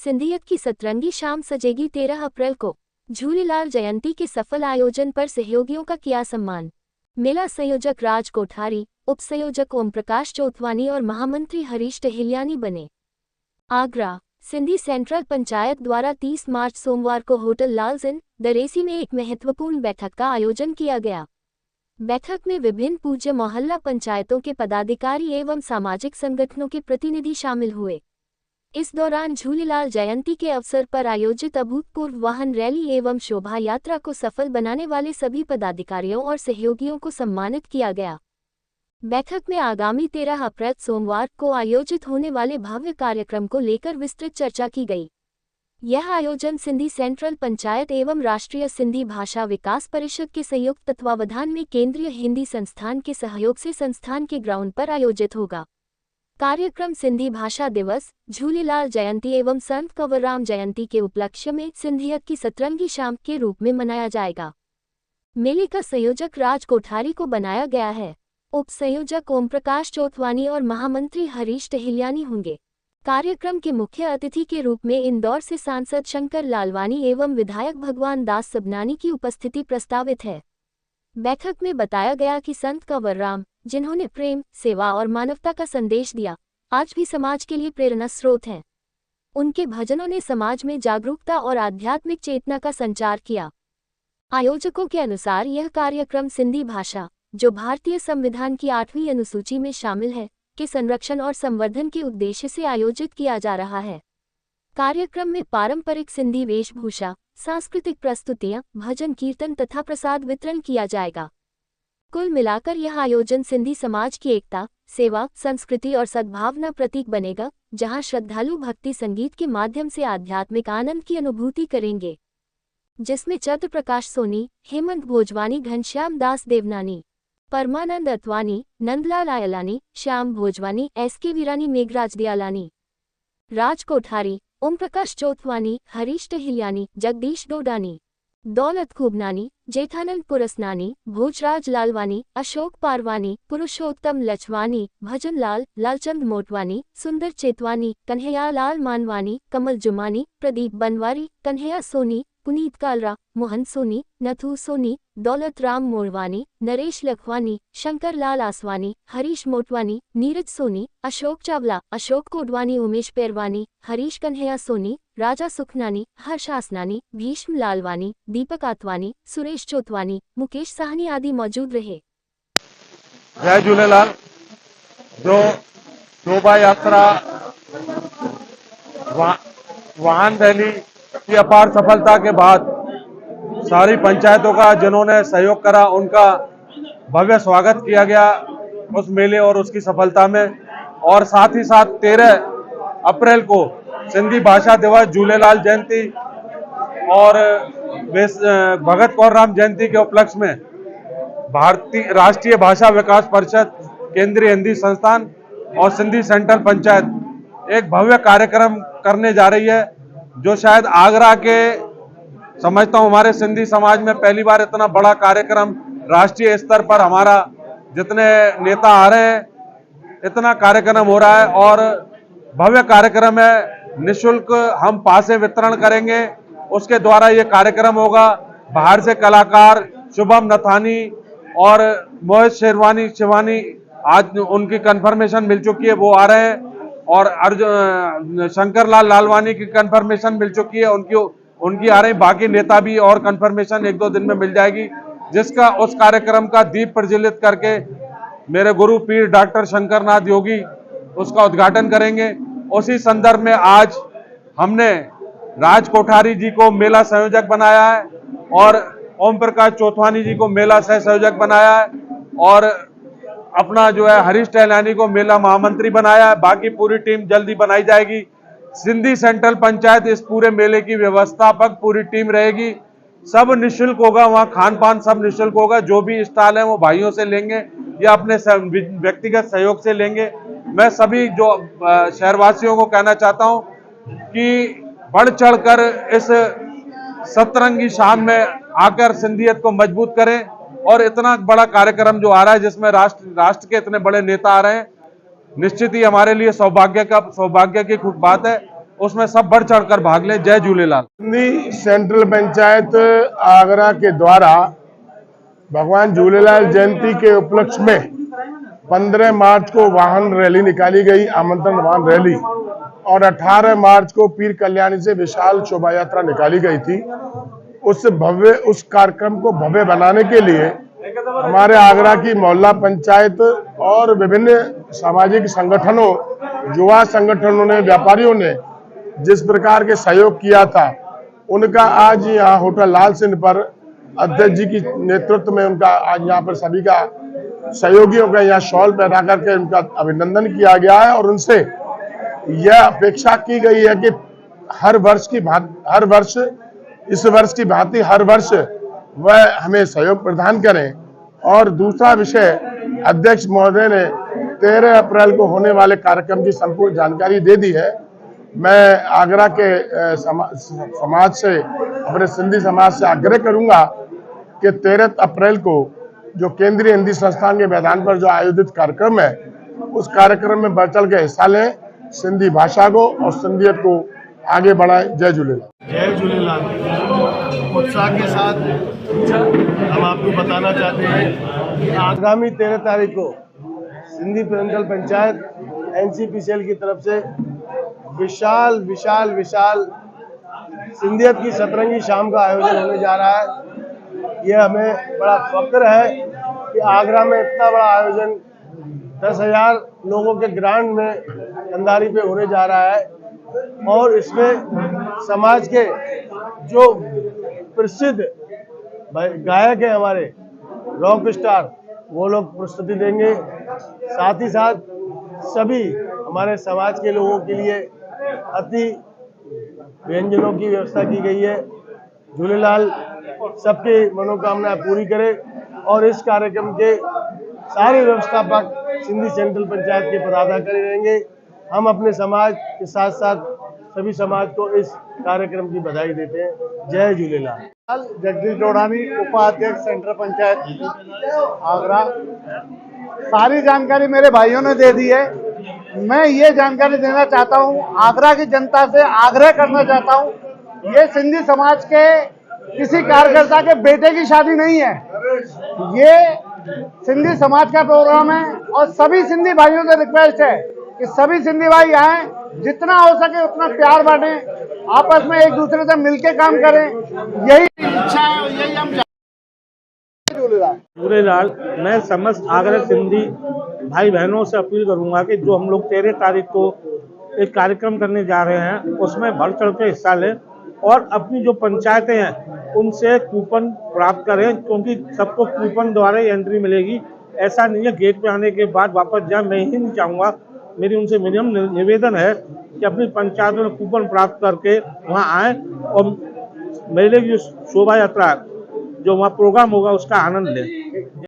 सिंधियत की सतरंगी शाम सजेगी 13 अप्रैल को। झूलेलाल जयंती के सफल आयोजन पर सहयोगियों का किया सम्मान। मेला संयोजक राज कोठारी, उप संयोजक ओम प्रकाश चोथवानी और महामंत्री हरीश टहिलियानी बने। आगरा सिंधी सेंट्रल पंचायत द्वारा 30 मार्च सोमवार को होटल लाल्स इन दरेसी में एक महत्वपूर्ण बैठक का आयोजन किया गया। बैठक में विभिन्न पूज्य मोहल्ला पंचायतों के पदाधिकारी एवं सामाजिक संगठनों के प्रतिनिधि शामिल हुए। इस दौरान झूलेलाल जयंती के अवसर पर आयोजित अभूतपूर्व वाहन रैली एवं शोभा यात्रा को सफल बनाने वाले सभी पदाधिकारियों और सहयोगियों को सम्मानित किया गया। बैठक में आगामी 13 अप्रैल सोमवार को आयोजित होने वाले भव्य कार्यक्रम को लेकर विस्तृत चर्चा की गई। यह आयोजन सिंधी सेंट्रल पंचायत एवं राष्ट्रीय सिंधी भाषा विकास परिषद के संयुक्त तत्वावधान में केंद्रीय हिंदी संस्थान के सहयोग से संस्थान के ग्राउंड पर आयोजित होगा। कार्यक्रम सिंधी भाषा दिवस, झूलेलाल जयंती एवं संत कंवरराम जयंती के उपलक्ष्य में सिंधियत की सतरंगी शाम के रूप में मनाया जाएगा। मेले का संयोजक राज कोठारी को बनाया गया है। उप संयोजक ओम प्रकाश चोथवानी और महामंत्री हरीश टहिलियानी होंगे। कार्यक्रम के मुख्य अतिथि के रूप में इंदौर से सांसद शंकर लालवानी एवं विधायक भगवान दास सबनानी की उपस्थिति प्रस्तावित है। बैठक में बताया गया कि संत कंवरराम, जिन्होंने प्रेम, सेवा और मानवता का संदेश दिया, आज भी समाज के लिए प्रेरणा स्रोत हैं। उनके भजनों ने समाज में जागरूकता और आध्यात्मिक चेतना का संचार किया। आयोजकों के अनुसार यह कार्यक्रम सिंधी भाषा, जो भारतीय संविधान की 8वीं अनुसूची में शामिल है, के संरक्षण और संवर्धन के उद्देश्य से आयोजित किया जा रहा है। कार्यक्रम में पारंपरिक सिंधी वेशभूषा, सांस्कृतिक प्रस्तुतियां, भजन कीर्तन तथा प्रसाद वितरण किया जाएगा। कुल मिलाकर यह आयोजन सिंधी समाज की एकता, सेवा, संस्कृति और सद्भावना प्रतीक बनेगा, जहां श्रद्धालु भक्ति संगीत के माध्यम से आध्यात्मिक आनंद की अनुभूति करेंगे, जिसमें चंद्र प्रकाश सोनी, हेमंत भोजवानी, घनश्याम दास देवनानी, परमानंद अतवानी, नंदलाल आयलानी, श्याम भोजवानी, एसके वीरानी, मेघराज दयालानी, राज कोठारी, ओम प्रकाश चोथवानी, हरीश टहिलियानी, जगदीश डोडानी, दौलत खूबनानी, जेठानंद पुरसनानी, भोजराज लालवानी, अशोक पारवानी, पुरुषोत्तम लचवानी, भजन लाल, लालचंद मोटवानी, सुंदर चेतवानी, कन्हैया लाल मानवानी, कमल जुमानी, प्रदीप बनवारी, कन्हैया सोनी, पुनीत कालरा, मोहन सोनी, नथु सोनी, दौलत राम मोड़वानी, नरेश लखवानी, शंकर लाल आसवानी, हरीश मोटवानी, नीरज सोनी, अशोक चावला, अशोक कोडवानी, उमेश पेरवानी, हरीश कन्हैया सोनी, राजा सुखनानी, हर्ष आसनानी, भीष्म लालवानी, दीपक आतवानी, सुरेश चोथवानी, मुकेश साहनी आदि मौजूद रहे। जय झूलेलाल। जो शोभा यात्रा, वाहन रैली की अपार सफलता के बाद सारी पंचायतों का जिन्होंने सहयोग करा, उनका भव्य स्वागत किया गया उस मेले और उसकी सफलता में। और साथ ही साथ 13 अप्रैल को सिंधी भाषा दिवस, झूलेलाल जयंती और भगत कंवरराम जयंती के उपलक्ष्य में भारतीय राष्ट्रीय भाषा विकास परिषद, केंद्रीय हिंदी संस्थान और सिंधी सेंट्रल पंचायत एक भव्य कार्यक्रम करने जा रही है, जो शायद आगरा के, समझता हूं हमारे सिंधी समाज में पहली बार इतना बड़ा कार्यक्रम राष्ट्रीय स्तर पर, हमारा जितने नेता आ रहे हैं, इतना कार्यक्रम हो रहा है और भव्य कार्यक्रम है। निःशुल्क हम पासे वितरण करेंगे, उसके द्वारा ये कार्यक्रम होगा। बाहर से कलाकार शुभम नथानी और मोहित शिवानी, आज उनकी कंफर्मेशन मिल चुकी है, वो आ रहे हैं। और शंकर लाल लालवानी की कंफर्मेशन मिल चुकी है, उनकी आ रही। बाकी नेता भी और कंफर्मेशन 1-2 दिन में मिल जाएगी, जिसका उस कार्यक्रम का दीप प्रज्वलित करके मेरे गुरु पीर डॉक्टर शंकरनाथ योगी उसका उद्घाटन करेंगे। उसी संदर्भ में आज हमने राज कोठारी जी को मेला संयोजक बनाया है और ओम प्रकाश चोथवानी जी को मेला सह संयोजक बनाया है और अपना जो है हरीश टहलानी को मेला महामंत्री बनाया है। बाकी पूरी टीम जल्दी बनाई जाएगी। सिंधी सेंट्रल पंचायत इस पूरे मेले की व्यवस्थापक पूरी टीम रहेगी। सब निःशुल्क होगा, वहाँ खान पान सब निःशुल्क होगा। जो भी स्टॉल है वो भाइयों से लेंगे या अपने व्यक्तिगत सहयोग से लेंगे। मैं सभी जो शहरवासियों को कहना चाहता हूँ कि बढ़ चढ़कर इस सतरंगी शाम में आकर सिंधियत को मजबूत करें। और इतना बड़ा कार्यक्रम जो आ रहा है, जिसमें राष्ट्र के इतने बड़े नेता आ रहे हैं, निश्चित ही हमारे लिए सौभाग्य की खूब बात है। उसमें सब बढ़ चढ़कर भाग ले। जय झूलेलाल। सिंधी सेंट्रल पंचायत आगरा के द्वारा भगवान झूलेलाल जयंती के उपलक्ष्य में 15 मार्च को वाहन रैली निकाली गई, आमंत्रण वाहन रैली, और 18 मार्च को पीर कल्याणी से विशाल शोभा यात्रा निकाली गई थी। उस कार्यक्रम को भव्य बनाने के लिए हमारे आगरा की मोहल्ला पंचायत और विभिन्न सामाजिक संगठनों, युवा संगठनों ने, व्यापारियों ने जिस प्रकार के सहयोग किया था, उनका आज यहाँ होटल लाल सिंह पर अध्यक्ष जी की नेतृत्व में उनका आज यहाँ पर सभी का सहयोगियों का यहाँ शॉल पहना करके उनका अभिनंदन किया गया है। और उनसे यह अपेक्षा की गई है कि हर वर्ष इस वर्ष की भांति हर वर्ष वह हमें सहयोग प्रदान करें। और दूसरा विषय, अध्यक्ष महोदय ने 13 अप्रैल को होने वाले कार्यक्रम की संपूर्ण जानकारी दे दी है। मैं आगरा के समाज से, अपने सिंधी समाज से आग्रह करूंगा कि 13 अप्रैल को जो केंद्रीय हिंदी संस्थान के मैदान पर जो आयोजित कार्यक्रम है, उस कार्यक्रम में बढ़ चढ़ के हिस्सा लें, सिंधी भाषा को और सिंधियत को आगे बढ़ाएं। जय झूलेलाल। जय झूलेलाल। उत्साह के साथ हम आपको बताना चाहते हैं कि आगामी 13 तारीख को सिंधी सेंट्रल पंचायत NCPCL की तरफ से विशाल विशाल विशाल सिंधियत की सतरंगी शाम का आयोजन होने जा रहा है। यह हमें बड़ा फक्र है कि आगरा में इतना बड़ा आयोजन 10,000 लोगों के ग्रांड में कंधारी पे होने जा रहा है। और इसमें समाज के जो प्रसिद्ध गायक हैं, हमारे रॉक स्टार, वो लोग प्रस्तुति देंगे। साथ ही साथ सभी हमारे समाज के लोगों के लिए अति व्यंजनों की व्यवस्था की गई है। झूलेलाल सबकी मनोकामना पूरी करे। और इस कार्यक्रम के सारे व्यवस्थापक सिंधी सेंट्रल पंचायत के पदाधिकारी रहेंगे। हम अपने समाज के साथ साथ सभी समाज को इस कार्यक्रम की बधाई देते हैं। जय झूलेलाल। जगदीश डोडानी, उपाध्यक्ष सेंट्रल पंचायत आगरा। सारी जानकारी मेरे भाइयों ने दे दी है। मैं ये जानकारी देना चाहता हूँ, आगरा की जनता से आग्रह करना चाहता हूँ, ये सिंधी समाज के किसी कार्यकर्ता के बेटे की शादी नहीं है, ये सिंधी समाज का प्रोग्राम है। और सभी सिंधी भाइयों से रिक्वेस्ट है कि सभी सिंधी भाई आए, जितना हो सके उतना प्यार बांटें, आपस में एक दूसरे से मिलकर काम करें, यही इच्छा है और यही हम झूलेलाल। मैं समस्त आगरा सिंधी भाई बहनों से अपील करूंगा कि जो हम लोग 13 तारीख को एक कार्यक्रम करने जा रहे हैं, उसमें बढ़ चढ़ के हिस्सा लें और अपनी जो पंचायतें हैं उनसे कूपन प्राप्त करें, क्योंकि सबको कूपन द्वारा ही एंट्री मिलेगी। ऐसा नहीं है गेट पे आने के बाद वापस जाए। मैं ही नहीं चाहूँगा, मेरी उनसे मिनिमम निवेदन है कि अपनी पंचायतों में कूपन प्राप्त करके वहाँ आएँ और मेले की जो शोभा यात्रा जो वहाँ प्रोग्राम होगा उसका आनंद लें।